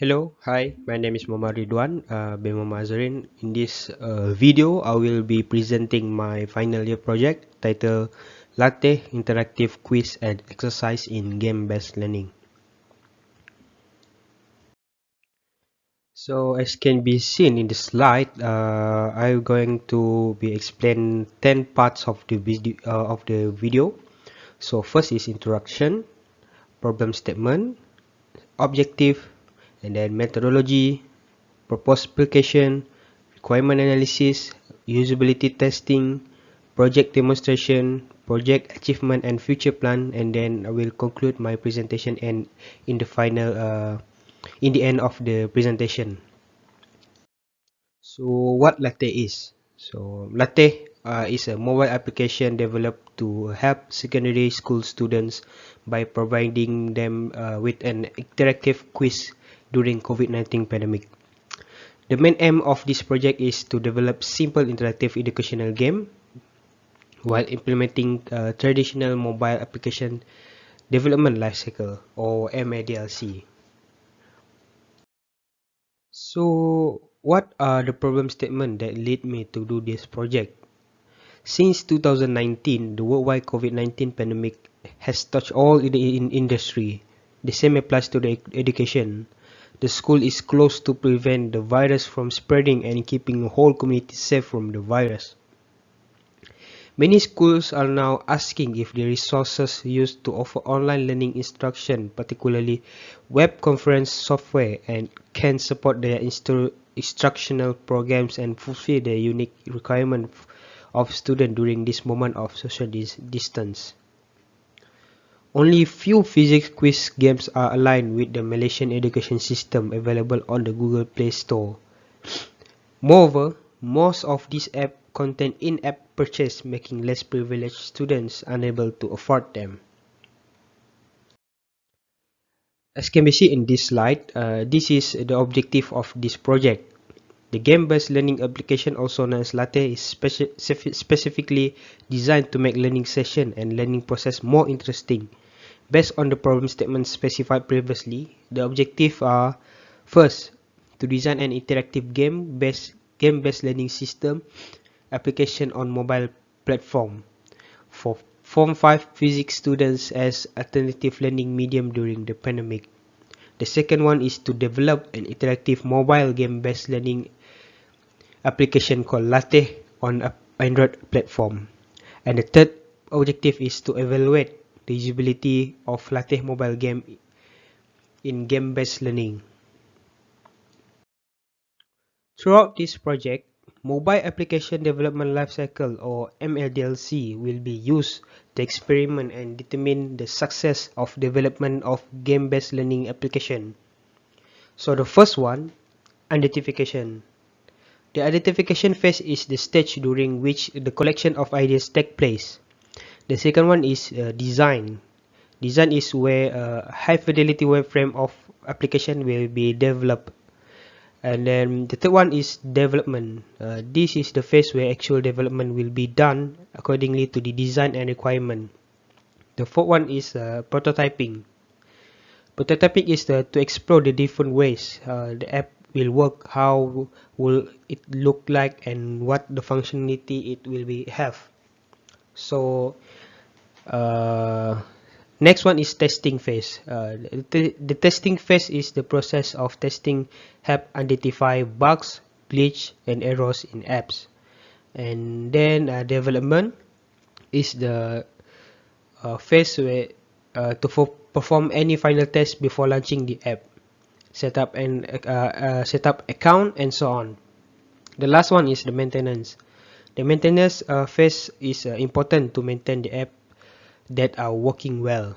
Hello, hi, my name is Mohd Ridhwan, bin Hazren. In this video, I will be presenting my final year project titled LATIH Interactive Quiz and Exercise in Game-Based Learning. So as can be seen in the slide, I'm going to be explain 10 parts of the video. So first is introduction, problem statement, objective, and then methodology, proposed application, requirement analysis, usability testing, project demonstration, project achievement and future plan, and then I will conclude my presentation and in the final in the end of the presentation. So what LATIH is? So LATIH is a mobile application developed to help secondary school students by providing them with an interactive quiz during COVID-19 pandemic. The main aim of this project is to develop simple interactive educational game while implementing traditional mobile application development lifecycle or MADLC. So what are the problem statements that lead me to do this project? Since 2019, the worldwide COVID-19 pandemic has touched all in the industry. The same applies to the education. The school is closed to prevent the virus from spreading and keeping the whole community safe from the virus. Many schools are now asking if the resources used to offer online learning instruction, particularly web conference software, and can support their instructional programs and fulfill the unique requirements of students during this moment of social distance. Only few physics quiz games are aligned with the Malaysian education system available on the Google Play Store. Moreover, most of these apps contain in-app purchase, making less privileged students unable to afford them. As can be seen in this slide, this is the objective of this project. The game-based learning application, also known as LATIH, is specifically designed to make learning session and learning process more interesting. Based on the problem statement specified previously, the objectives are: first, to design an interactive game-based learning system application on mobile platform for Form 5 physics students as alternative learning medium during the pandemic. The second one is to develop an interactive mobile game-based learning application called LATIH on an Android platform. And the third objective is to evaluate the usability of LATIH mobile game in game-based learning. Throughout this project, Mobile Application Development Lifecycle or MLDLC will be used to experiment and determine the success of development of game-based learning application. So the first one, identification. The identification phase is the stage during which the collection of ideas take place. The second one is design. Design is where a high-fidelity wireframe of application will be developed. And then the third one is development. This is the phase where actual development will be done accordingly to the design and requirement. The fourth one is prototyping. Prototyping is to explore the different ways the app will work, how will it look like, and what the functionality it will have. So next one is testing phase. The testing phase is the process of testing, help identify bugs, glitch, and errors in apps. And then development is the phase where to perform any final test before launching the app, set up account, and so on. The last one is the maintenance. The maintenance phase is important to maintain the app that are working well.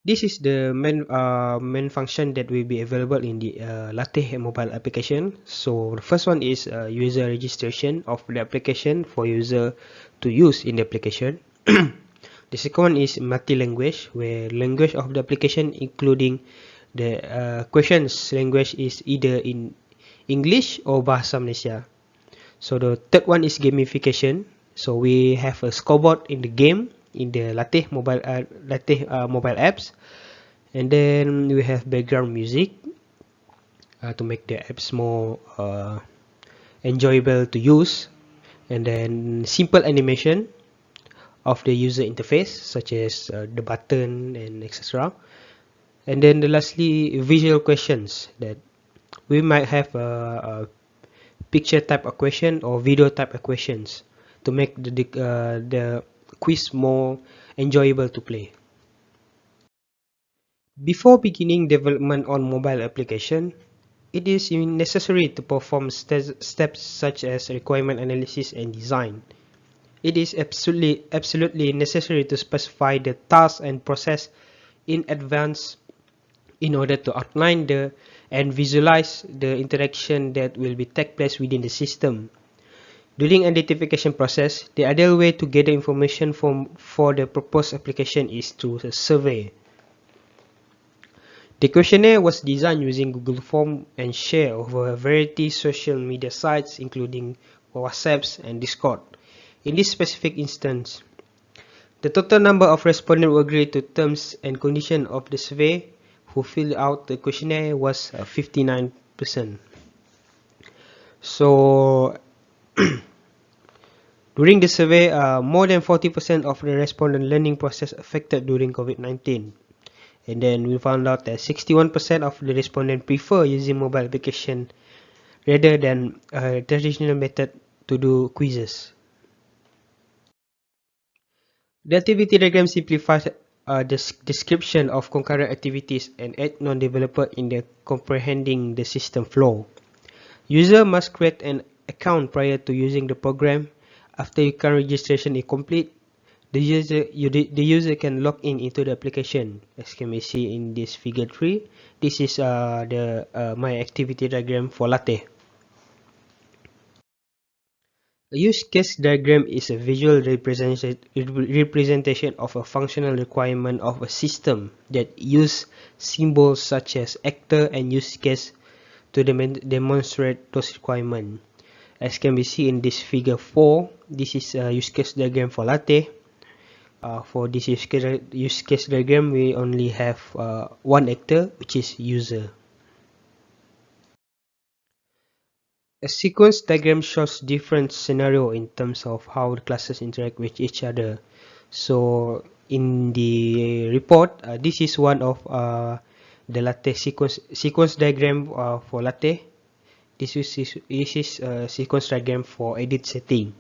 This is the main function that will be available in the LATIH mobile application. So the first one is user registration of the application for user to use in the application. The second one is multi-language, where language of the application including the questions language is either in English or Bahasa Malaysia. So the third one is gamification. So we have a scoreboard in the game in the LATIH mobile apps. And then we have background music to make the apps more enjoyable to use, and then simple animation of the user interface, such as the button and etc. And then lastly, visual questions, that we might have a picture type of question or video type of questions to make the quiz more enjoyable to play. Before beginning development on mobile application, it is necessary to perform steps such as requirement analysis and design. It is absolutely necessary to specify the task and process in advance in order to outline and visualize the interaction that will be take place within the system. During identification process, the ideal way to gather information for the proposed application is through a survey. The questionnaire was designed using Google Form and shared over a variety of social media sites including WhatsApp and Discord. In this specific instance, the total number of respondents who agreed to terms and conditions of the survey who filled out the questionnaire was 59%. So, during the survey, more than 40% of the respondent learning process affected during COVID-19. And then we found out that 61% of the respondents prefer using mobile application rather than a traditional method to do quizzes. The activity diagram simplifies the description of concurrent activities and aid non-developer in the comprehending the system flow. User must create an account prior to using the program. After account registration is complete, the user can log in into the application. As can be seen in this figure 3, this is my activity diagram for LATIH. A use case diagram is a visual representation of a functional requirement of a system that use symbols such as actor and use case to demonstrate those requirements. As can be seen in this figure 4, this is a use case diagram for LATIH. For this use case diagram, we only have one actor, which is user. A sequence diagram shows different scenario in terms of how the classes interact with each other. So in the report, this is one of the LATIH sequence diagram for LATIH. This is a sequence diagram for edit setting.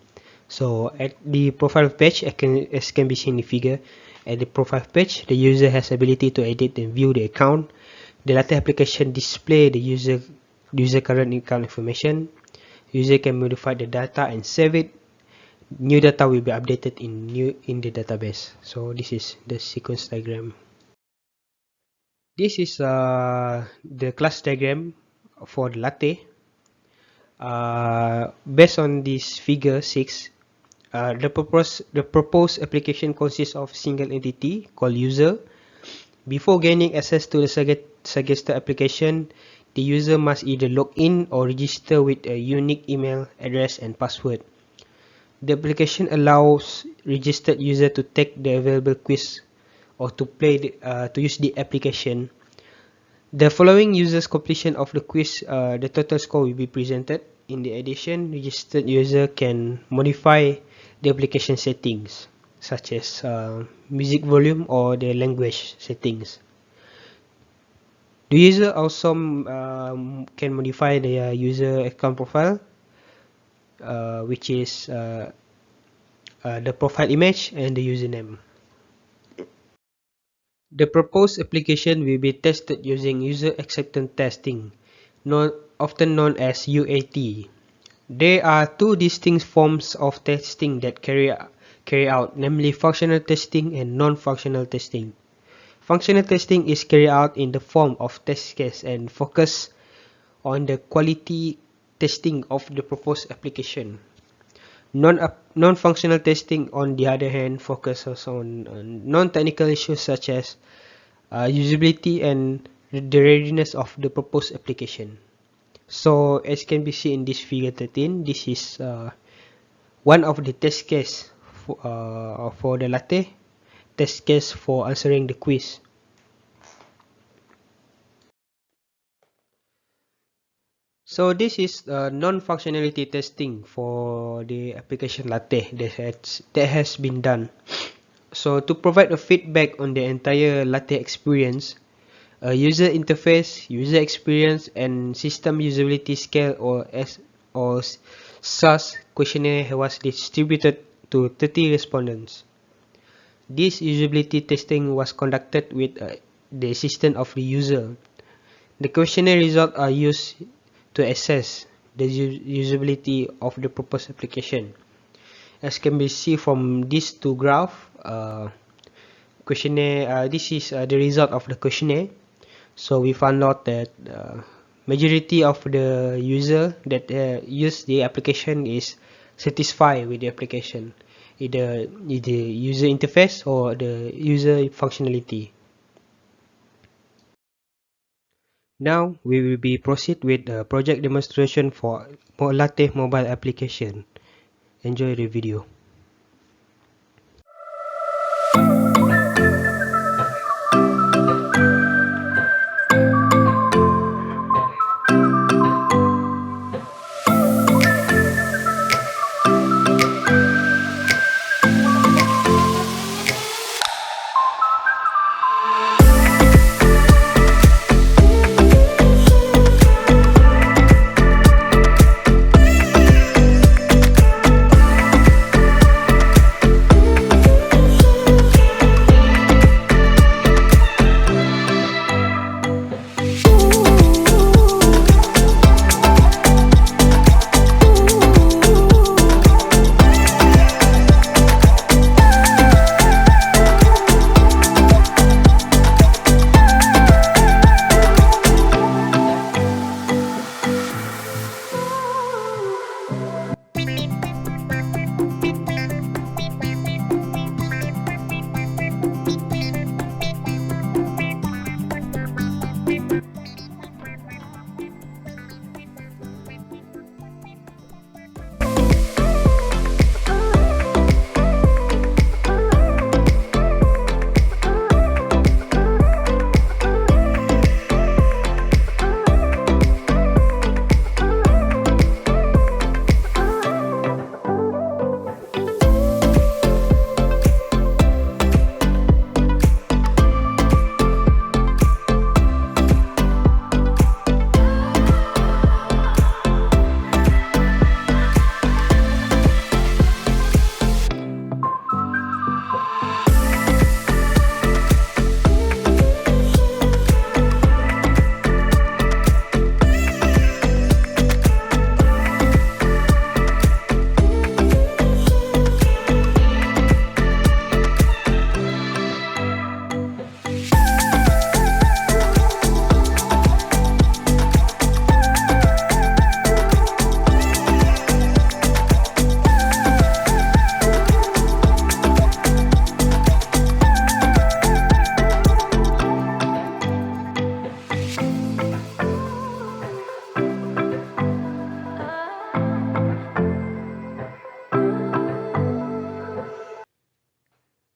So at the profile page, as can be seen in the figure, at the profile page, the user has ability to edit and view the account. The LATIH application display the user current account information. User can modify the data and save it. New data will be updated in the database. So this is the sequence diagram. This is the class diagram for the LATIH. Based on this figure 6, the proposed application consists of single entity called user. Before gaining access to the suggested application, the user must either log in or register with a unique email address and password. The application allows registered user to take the available quiz or to use the application. The following users completion of the quiz, the total score will be presented. In the addition, registered user can modify the application settings, such as music volume or the language settings. The user also can modify the user account profile, which is the profile image and the username. The proposed application will be tested using user acceptance testing, often known as UAT. There are two distinct forms of testing that carry out, namely functional testing and non-functional testing. Functional testing is carried out in the form of test case and focus on the quality testing of the proposed application. Non-functional testing, on the other hand, focuses on non-technical issues such as usability and the readiness of the proposed application. So as can be seen in this figure 13, this is one of the test case for the LATIH, test case for answering the quiz. So this is non-functionality testing for the application LATIH that has been done. So to provide a feedback on the entire LATIH experience, a user interface, user experience, and system usability scale or SAS questionnaire was distributed to 30 respondents. This usability testing was conducted with the assistance of the user. The questionnaire results are used to assess the usability of the proposed application. As can be seen from these two graphs, this is the result of the questionnaire. So we found out that majority of the user that use the application is satisfied with the application, either the user interface or the user functionality. Now we will be proceed with a project demonstration for LATIH mobile application. Enjoy the video.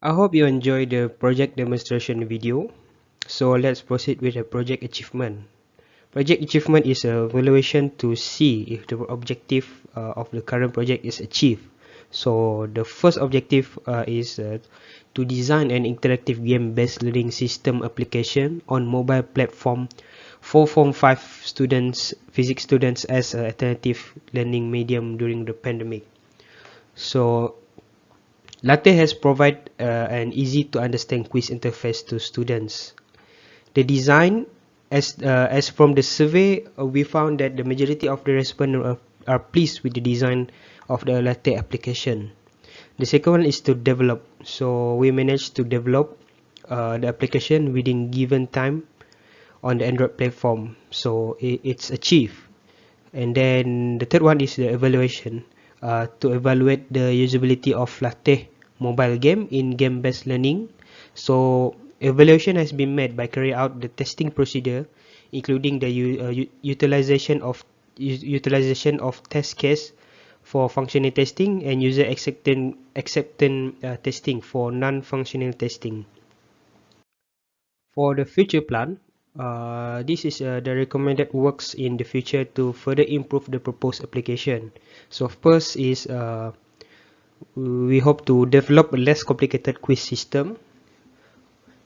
I hope you enjoyed the project demonstration video. So let's proceed with the project achievement. Project achievement is a evaluation to see if the objective of the current project is achieved. So the first objective is to design an interactive game-based learning system application on mobile platform for Form 5 students, physics students as an alternative learning medium during the pandemic. So LATIH has provided an easy to understand quiz interface to students. The design, as from the survey, we found that the majority of the respondents are pleased with the design of the LATIH application. The second one is to develop. So we managed to develop the application within given time on the Android platform. So it's achieved. And then the third one is the evaluation. To evaluate the usability of LATIH mobile game in game-based learning. So evaluation has been made by carrying out the testing procedure, including the utilization of test case for functional testing and user acceptance testing for non-functional testing. For the future plan, This is the recommended works in the future to further improve the proposed application. So first is we hope to develop a less complicated quiz system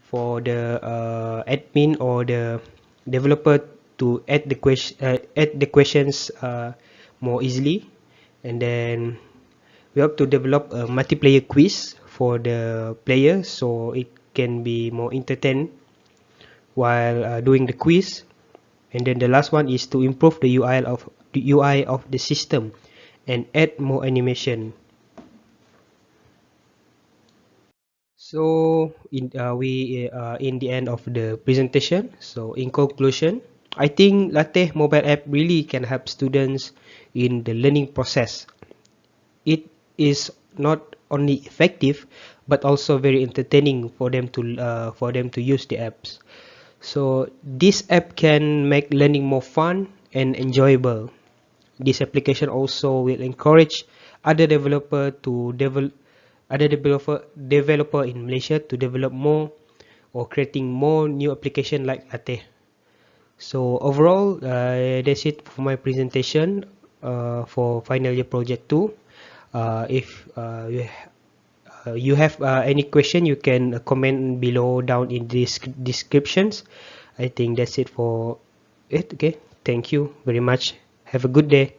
for the admin or the developer to add the questions more easily. And then we hope to develop a multiplayer quiz for the players so it can be more entertained while doing the quiz. And then the last one is to improve the UI of the system and add more animation. So we in the end of the presentation. So in conclusion, I think LATIH mobile app really can help students in the learning process. It is not only effective but also very entertaining for them to use the apps. So this app can make learning more fun and enjoyable. This application also will encourage other developer in Malaysia to develop more or creating more new application like LATIH. So overall, that's it for my presentation for final year project 2. If you have any question, you can comment below down in this descriptions. I think that's it for it. Okay, thank you very much. Have a good day.